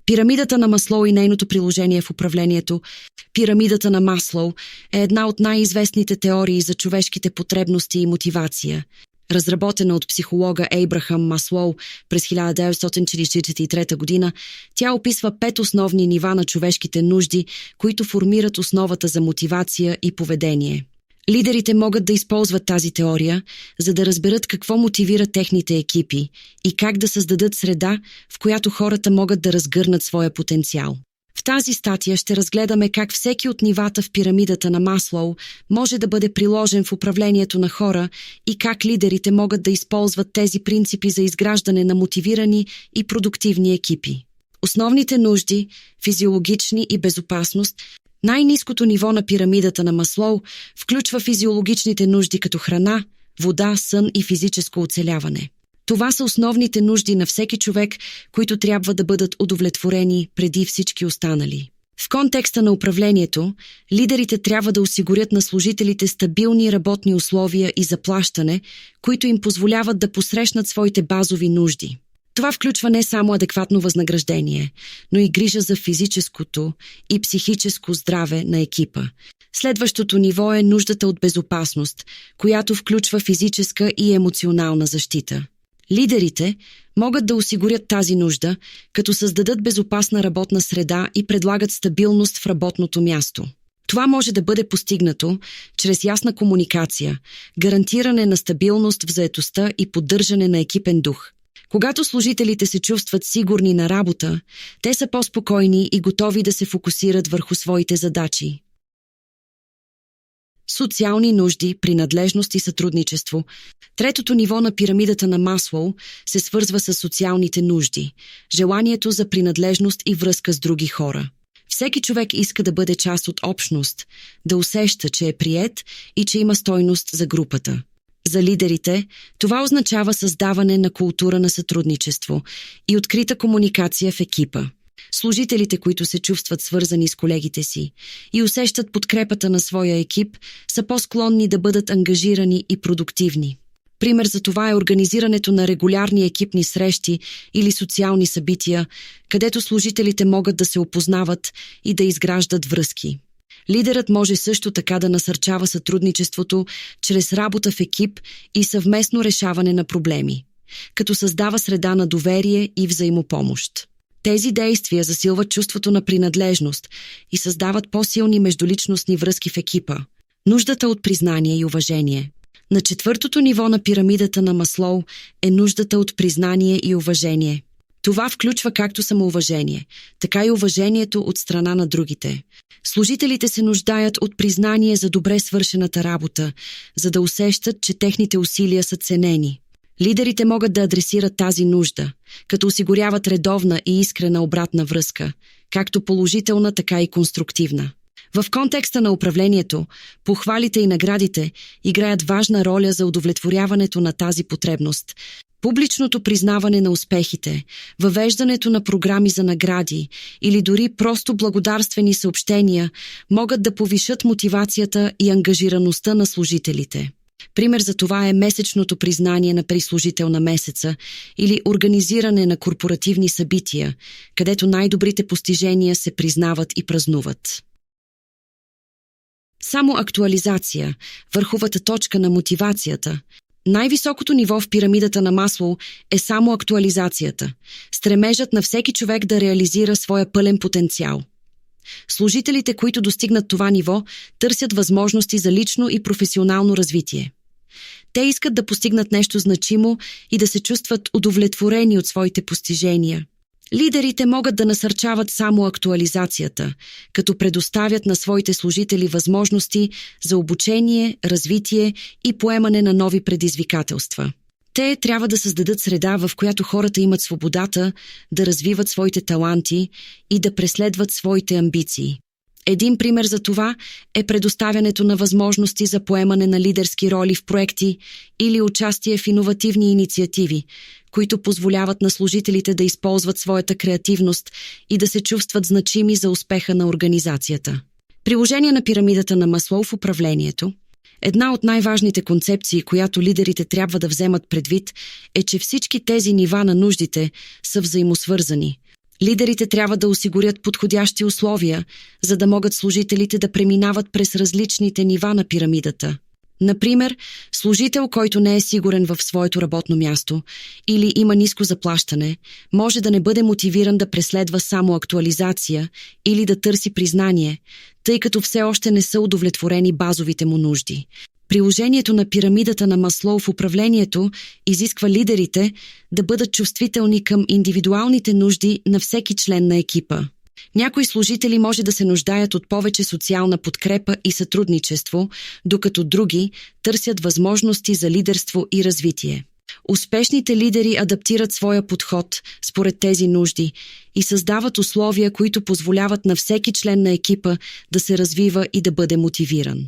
Пирамидата на Маслоу и нейното приложение в управлението. Пирамидата на Маслоу е една от най-известните теории за човешките потребности и мотивация. Разработена от психолога Ейбрахам Маслоу през 1943 година, тя описва 5 основни нива на човешките нужди, които формират основата за мотивация и поведение. Лидерите могат да използват тази теория, за да разберат какво мотивира техните екипи и как да създадат среда, в която хората могат да разгърнат своя потенциал. В тази статия ще разгледаме как всеки от нивата в пирамидата на Маслоу може да бъде приложен в управлението на хора и как лидерите могат да използват тези принципи за изграждане на мотивирани и продуктивни екипи. Основните нужди – физиологични и безопасност. Най-ниското ниво на пирамидата на Маслоу включва физиологичните нужди като храна, вода, сън и физическо оцеляване. Това са основните нужди на всеки човек, които трябва да бъдат удовлетворени преди всички останали. В контекста на управлението, лидерите трябва да осигурят на служителите стабилни работни условия и заплащане, които им позволяват да посрещнат своите базови нужди. Това включва не само адекватно възнаграждение, но и грижа за физическото и психическо здраве на екипа. Следващото ниво е нуждата от безопасност, която включва физическа и емоционална защита. Лидерите могат да осигурят тази нужда, като създадат безопасна работна среда и предлагат стабилност в работното място. Това може да бъде постигнато чрез ясна комуникация, гарантиране на стабилност в заетостта и поддържане на екипен дух. Когато служителите се чувстват сигурни на работа, те са по-спокойни и готови да се фокусират върху своите задачи. Социални нужди, принадлежност и сътрудничество. Третото ниво на пирамидата на Маслоу се свързва с социалните нужди, желанието за принадлежност и връзка с други хора. Всеки човек иска да бъде част от общност, да усеща, че е приет и че има стойност за групата. За лидерите това означава създаване на култура на сътрудничество и открита комуникация в екипа. Служителите, които се чувстват свързани с колегите си и усещат подкрепата на своя екип, са по-склонни да бъдат ангажирани и продуктивни. Пример за това е организирането на регулярни екипни срещи или социални събития, където служителите могат да се опознават и да изграждат връзки. Лидерът може също така да насърчава сътрудничеството чрез работа в екип и съвместно решаване на проблеми, като създава среда на доверие и взаимопомощ. Тези действия засилват чувството на принадлежност и създават по-силни междуличностни връзки в екипа. Нуждата от признание и уважение. На четвъртото ниво на пирамидата на Маслоу е нуждата от признание и уважение. Това включва както самоуважение, така и уважението от страна на другите. Служителите се нуждаят от признание за добре свършената работа, за да усещат, че техните усилия са ценени. Лидерите могат да адресират тази нужда, като осигуряват редовна и искрена обратна връзка, както положителна, така и конструктивна. В контекста на управлението, похвалите и наградите играят важна роля за удовлетворяването на тази потребност. Публичното признаване на успехите, въвеждането на програми за награди или дори просто благодарствени съобщения могат да повишат мотивацията и ангажираността на служителите. Пример за това е месечното признание на прислужител на месеца или организиране на корпоративни събития, където най-добрите постижения се признават и празнуват. Само актуализация, върховата точка на мотивацията. Най-високото ниво в пирамидата на Маслоу е само актуализацията, стремежът на всеки човек да реализира своя пълен потенциал. Служителите, които достигнат това ниво, търсят възможности за лично и професионално развитие. Те искат да постигнат нещо значимо и да се чувстват удовлетворени от своите постижения. Лидерите могат да насърчават само актуализацията, като предоставят на своите служители възможности за обучение, развитие и поемане на нови предизвикателства. Те трябва да създадат среда, в която хората имат свободата да развиват своите таланти и да преследват своите амбиции. Един пример за това е предоставянето на възможности за поемане на лидерски роли в проекти или участие в иновативни инициативи, които позволяват на служителите да използват своята креативност и да се чувстват значими за успеха на организацията. Приложение на пирамидата на Маслоу в управлението. Една от най-важните концепции, която лидерите трябва да вземат предвид, е, че всички тези нива на нуждите са взаимосвързани. Лидерите трябва да осигурят подходящи условия, за да могат служителите да преминават през различните нива на пирамидата. Например, служител, който не е сигурен в своето работно място или има ниско заплащане, може да не бъде мотивиран да преследва само актуализация или да търси признание, тъй като все още не са удовлетворени базовите му нужди. Приложението на пирамидата на Маслоу в управлението изисква лидерите да бъдат чувствителни към индивидуалните нужди на всеки член на екипа. Някои служители може да се нуждаят от повече социална подкрепа и сътрудничество, докато други търсят възможности за лидерство и развитие. Успешните лидери адаптират своя подход според тези нужди и създават условия, които позволяват на всеки член на екипа да се развива и да бъде мотивиран.